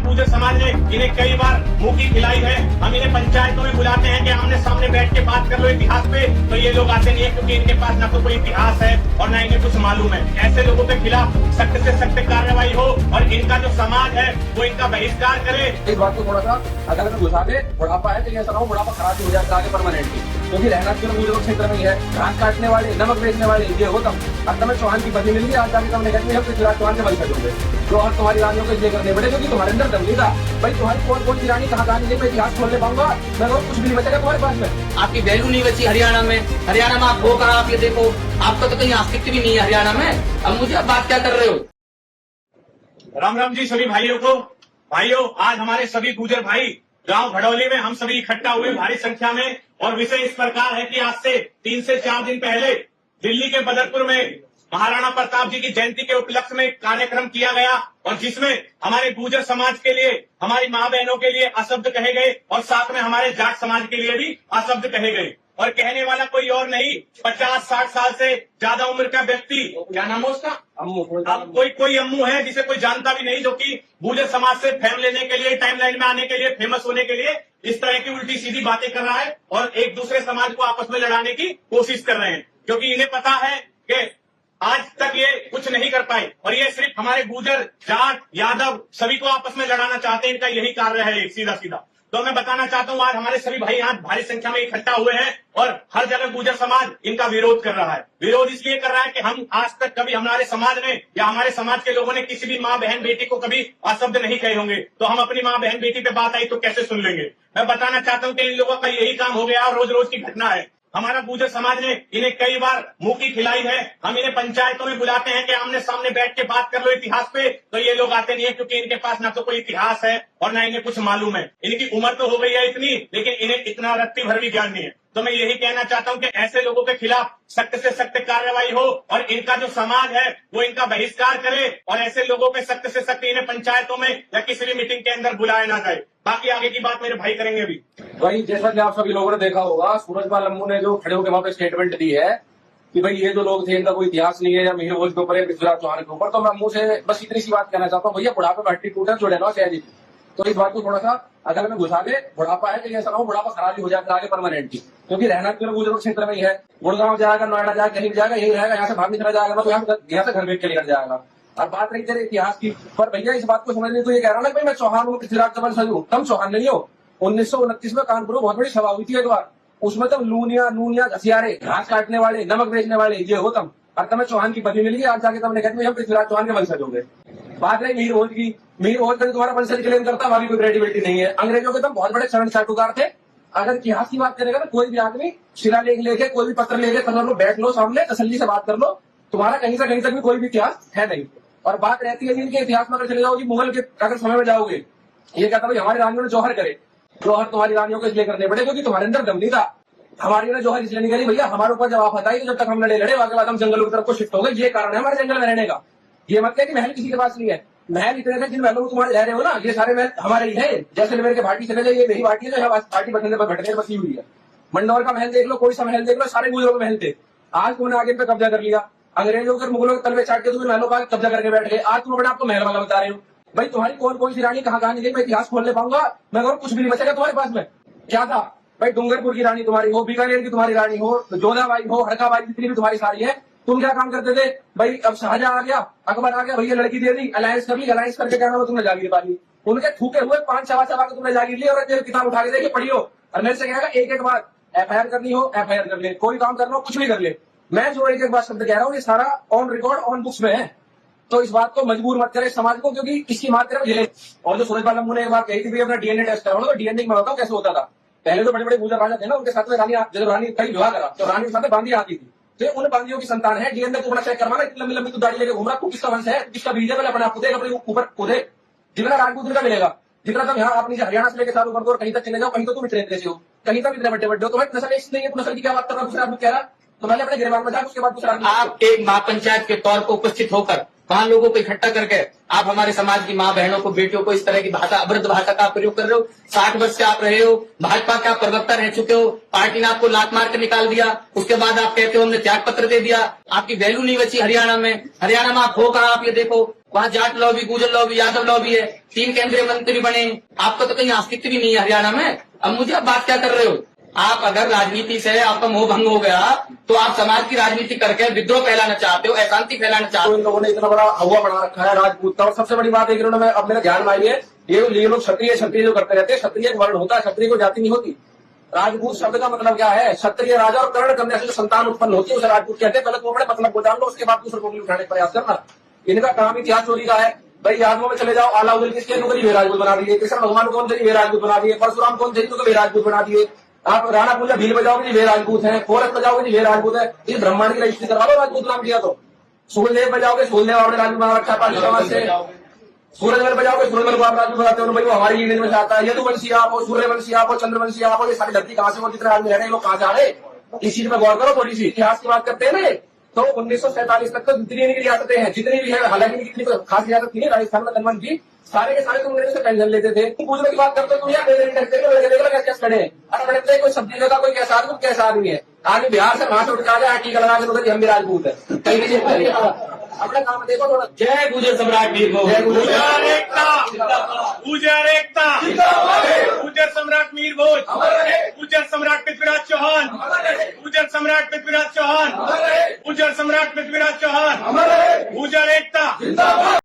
गुर्जर समाज ने इन्हें कई बार मुंह की खिलाई है। हम इन्हें पंचायतों में बुलाते हैं कि आमने सामने बैठ के बात कर लो इतिहास पे, तो ये लोग आते नहीं है क्योंकि इनके पास न तो कोई इतिहास है और न इन्हें कुछ मालूम है। ऐसे लोगों के खिलाफ सख्त से सख्त कार्रवाई हो और इनका जो समाज है वो इनका बहिष्कार करे। इस बात को थोड़ा सा अगर में घुसा दे, बुढ़ापा है तो ऐसा ना हो बुढ़ापा खराब हो जाता है परमानेंटली, क्योंकि रहना क्यों गुजर क्षेत्र में ही है। घास काटने वाले, नमक बेचने वाले ये हो तब अब चौहान की बदली मिल गई। आज जाके तुमने कहते हैं पृथ्वीराज चौहान से बन सकोगे तो और तुम्हारी रानियों को इसलिए करने पड़े क्योंकि तुम्हारे अंदर दम नहीं था। भाई तुम्हारी कौन कौन सी रानी कहाँ कहानी मैं इतिहास खोलने पाऊंगा, मैं कुछ भी नहीं बचेगा तुम्हारे पास में। आपकी वैल्यू नहीं बची हरियाणा में आप हो कहा, आप ये देखो आपका तो कहीं अस्तित्व भी नहीं है हरियाणा में। अब मुझे आप बात क्या कर रहे हो। राम राम जी सभी भाइयों को। भाइयों, आज हमारे सभी गुर्जर भाई गांव भड़ौली में हम सभी इकट्ठा हुए भारी संख्या में, और विषय इस प्रकार है कि आज से 3 से 4 दिन पहले दिल्ली के बदरपुर में महाराणा प्रताप जी की जयंती के उपलक्ष्य में कार्यक्रम किया गया, और जिसमें हमारे गुर्जर समाज के लिए, हमारी माँ बहनों के लिए अशब्द कहे गए और साथ में हमारे जाट समाज के लिए भी अशब्द कहे गए। और कहने वाला कोई और नहीं, 50-60 साल से ज्यादा उम्र का व्यक्ति, क्या नाम है उसका, अब कोई अम्मू है जिसे कोई जानता भी नहीं, जो कि गुर्जर समाज से फेम लेने के लिए, टाइमलाइन में आने के लिए, फेमस होने के लिए इस तरह की उल्टी सीधी बातें कर रहा है और एक दूसरे समाज को आपस में लड़ाने की कोशिश कर रहे हैं, क्योंकि इन्हें पता है कि आज तक ये कुछ नहीं कर पाए और ये सिर्फ हमारे गुर्जर, जाट, यादव सभी को आपस में लड़ाना चाहते हैं। इनका यही कार्य है सीधा सीधा। तो मैं बताना चाहता हूँ, आज हमारे सभी भाई यहाँ भारी संख्या में इकट्ठा हुए हैं और हर जगह गुर्जर समाज इनका विरोध कर रहा है। विरोध इसलिए कर रहा है कि हम आज तक कभी हमारे समाज ने या हमारे समाज के लोगों ने किसी भी माँ बहन बेटी को कभी अशब्द नहीं कहे होंगे, तो हम अपनी माँ बहन बेटी पे बात आई तो कैसे सुन लेंगे। मैं बताना चाहता हूँ कि इन लोगों का यही काम हो गया और रोज रोज की घटना है। हमारा गुर्जर समाज ने इन्हें कई बार मुंह की खिलाई है। हम इन्हें पंचायतों में बुलाते हैं कि आमने सामने बैठ के बात कर लो इतिहास पे, तो ये लोग आते नहीं है क्योंकि इनके पास ना तो कोई इतिहास है और ना इन्हें कुछ मालूम है। इनकी उम्र तो हो गई है इतनी, लेकिन इन्हें इतना रत्ती भर भी ज्ञान नहीं है। तो मैं यही कहना चाहता हूं कि ऐसे लोगों के खिलाफ सख्त से सख्त कार्रवाई हो और इनका जो समाज है वो इनका बहिष्कार करे, और ऐसे लोगों पे सख्त से सख्त इन्हें पंचायतों में या किसी भी मीटिंग के अंदर बुलाया ना जाए। बाकी आगे की बात मेरे भाई करेंगे अभी। भाई जैसा कि आप सभी लोगों ने देखा होगा, सूरजपाल अम्मू ने जो खड़े होकर वहां पे स्टेटमेंट दी है कि भाई ये जो लोग थे इनका कोई इतिहास नहीं है या मीर भोज के ऊपर है, पृथ्वीराज चौहान के ऊपर, तो मैं अम्मू से बस इतनी सी बात कहना चाहता हूँ, भैया बुढ़ापे में हड्डी टूटे जोड़े ना जी। तो इस बात को थोड़ा सा अगर में घुसा दे, बुढ़ापा है तो ऐसा ना हो बुढ़ापा खराब हो जाता है परमानेंटली, क्योंकि रहना क्यों गुजर क्षेत्र में ही है। गुड़गांव जाएगा, नोएडा जाएगा, कहीं भी जाएगा, यही रहेगा, यहाँ से भाग निकला जाएगा, तो यहाँ से घर बेच के निकल जाएगा। और बात रही तेरे इतिहास की, पर भैया इस बात को समझने तो ये कह रहा हूँ ना भाई मैं चौहान हूँ, पृथ्वीराज चौहान सही हूँ, तुम चौहान नहीं हो। 1929 में कानपुर में बहुत बड़ी सभा हुई थी एक बार, उसमें तुम लूनिया घसियारे, घास काटने वाले, नमक बेचने वाले ये हो तुम, और तुम्हें चौहान की पदवी मिल गई। आज जाके तुमने कहते हम पृथ्वीराज चौहान के वंशज होंगे। बात रही मीर भोज की, मीर भोज का तुम्हारा वंशज क्लेम करता, हमारी कोई क्रेडिबिलिटी नहीं है। अंग्रेजों के तुम बहुत बड़े शरण चाटुकार थे। अगर इतिहास की बात करेगा ना कोई भी आदमी शिलालेख लेके, कोई भी पत्र लेके कर लो, बैठ लो सामने, तसल्ली से बात कर लो, तुम्हारा कहीं से कहीं तक भी कोई भी इतिहास है नहीं। और बात रहती है इनके इतिहास में अगर चले जाओगे, मुगल के अगर समय में जाओगे, ये कहता भाई हमारी रानियों ने जौहर करे, जौहर तुम्हारी रानियों को इसलिए करने पड़े क्योंकि तुम्हारे अंदर दम नहीं था। हमारी ने जौहर इसलिए नहीं करी भैया, हमारे ऊपर जब आप हटाई तो जब तक हम लड़े उसके बाद हम जंगलों की तरफ को शिफ्ट हो गए, ये कारण है हमारे जंगल में रहने का। ये मत है कि महल किसी के पास नहीं है, महल इतने थे जिन महलों में तुम्हारे रह रहे हो ना, ये सारे महल हमारे ही है। जैसे मेरे के भाटी चले जाइए, मेरी भाटी है जो भाटी बटने पर भटने बसी हुई है। मंडौर का महल देख लो, कोई सा महल देख लो, सारे गुजरों के महल थे। आज तुमने आगे पे कब्जा कर लिया, अंग्रेजों के मुगलों के तलवे चाट के तुम्हें महलों का कब्जा करके बैठ गए। आज तुम अपने आपको महल वाला बता रहे हो। भाई तुम्हारी कौन कौन सी रानी कहाँ कहानी थी मैं इतिहास खोलने पाऊंगा, मैं कुछ भी नहीं बचेगा तुम्हारे पास में। क्या था भाई, डूंगरपुर की रानी तुम्हारी हो, बीकानेर की तुम्हारी रानी हो, जोधाबाई हो, हड़काबाई, जितनी भी तुम्हारी सारी है, तुम क्या काम करते थे भाई। अब शाहजहां आ गया, अकबर आ गया, भैया लड़की दे दी, अलायंस कर ली, अलायंस करके क्या नाम तुमने जागीर पा ली। उनके थूके हुए 5 सवा के तुमने जागीर ली और किताब उठा के देखिए पढ़ियो, और मेरे से कहेगा एक बार FIR करनी हो FIR कर ले, कोई काम करना हो कुछ भी कर ले। मैं जो एक बार शब्द कह रहा हूँ ये सारा ऑन रिकॉर्ड ऑन बुक्स में है, तो इस बात को मजबूर मत करे समाज को, क्योंकि इसकी बात करें झेले। और जो सूरजपाल अम्मू ने एक बात कही थी अपना DNA टेस्ट करा, तो DNA में बताऊँ कैसे होता था। पहले तो बड़े बड़े गुर्जर राजा थे ना, उनके साथ में रानी कई विवाह करा तो रानी के साथ बांदी आती थी, तो उन बांदियों की संतान है। DNA को बड़ा चेक करवाना, इतनी लंबी लंबी तू दाढ़ी लेके घूम रहा, तू किसका वंश है, किसका बीज है, पहले अपने आप को देख, अपने ऊपर को देख। जितना राजपूत का मिलेगा, जितना तुम यहाँ अपनी हरियाणा से लेकर चालू कर दो और कहीं तक चले जाओ, कहीं तो तुम इतने देश हो, कहीं तक इतने बड़े बड़े हो, तो भाई नस्ल नहीं है, नस्ल की क्या बात कर रहा, दूसरा आदमी कह रहा, तो पहले अपने गिरबान में जाओ, उसके बाद दूसरा। आप एक महापंचायत के तौर पर उपस्थित होकर वहाँ लोगों को इकट्ठा करके आप हमारे समाज की माँ बहनों को, बेटियों को इस तरह की भाषा, अभद्र भाषा का प्रयोग कर रहे हो। 60 वर्ष से आप रहे हो, भाजपा के आप प्रवक्ता रह चुके हो, पार्टी ने आपको लात मार कर निकाल दिया, उसके बाद आप कहते हो हमने त्याग पत्र दे दिया। आपकी वैल्यू नहीं बची हरियाणा में आप हो कहा, आप ये देखो। वहाँ जाट लॉबी, गुजर लॉबी, यादव लॉबी है, 3 केंद्रीय मंत्री बने, आपका तो कहीं अस्तित्व भी नहीं है हरियाणा में। अब मुझे आप बात क्या कर रहे हो? आप अगर राजनीति से आपका मोह भंग हो गया तो आप समाज की राजनीति करके विद्रोह फैलाना चाहते हो, अशांति फैलाना चाहते तो हो। इन लोगों ने इतना बड़ा हवा बना रखा है राजपूत का। और सबसे बड़ी बात है कि इन्होंने अब मेरे ध्यान में आई है, ये लोग क्षत्रिय जो करते रहते हैं, क्षत्रिय एक वर्ण होता है, क्षत्रिय को जाति नहीं होती। राजपूत शब्द का मतलब क्या है? क्षत्रिय राजा और कर्ण कन्या से जो संतान उत्पन्न होती है उसे राजपूत कहते हैं। पहले तो बड़े मतलब को जान लो, उसके बाद दूसरे को उठाने का प्रयास करना। इनका काम इतिहास चोरी का है। भाई यादवों में चले जाओ, अलाउद्दीन किसके तो कभी राजपूत बना दिए, कृष्ण भगवान कौन थे वे राजपूत बना दिए, परशुराम कौन थे तो कभी राजपूत बना दिए। आप राणा पूजा भील बजाओगे जी वे राजपूत है, कोरस बजाओगे जी वे राजपूत है। इस ब्रह्मांड की रजिस्ट्री करवा लो राजपूत नाम किया तो। सूर्यदेव बजाओगे, सूर्यदेव आपने राजपूत बना रखा पाली समाज से। सूरजमल बजाओगे, सूरजमल को आप राजपूत बनाते हो, भाई वो हमारी लीडर में आता है। यदुवंशी आप हो, सूर्यवंशी आप हो, चंद्रवंशी आप हो, ये सारी धरती कहाँ से वो जितने आदमी रह रहे हैं, लोग कहाँ से आ रहे? इस चीज में गौर करो थोड़ी सी। इतिहास की बात करते हैं ना, तो 1947 तक तो जितनी इनकी रियासतें हैं, जितनी भी है, हालांकि इनकी कितनी खास रियासत थी राजस्थान में कन्वन की, सारे के सारे तुम मेरे से पेंशन लेते थे। तुम पूछने की बात करते हो, तुम यार क्या खड़े हैं? अरे बड़े कोई सब्जी लगा, कोई कैसा आदमी कैसा आदमी है। आदमी बिहार से वहां से उठ के आ जाए, टीका लगा के तो हम भी राजपूत है। कहीं भी अपना काम देखो थोड़ा। जय गुजर सम्राट वीर भोज, गुजर एकता, गुजर एकता, गुजर सम्राट मीर भोज, गुजर सम्राट पृथ्वीराज चौहान, गुजर सम्राट पृथ्वीराज चौहान, गुजर सम्राट पृथ्वीराज चौहान, गुजर एकता।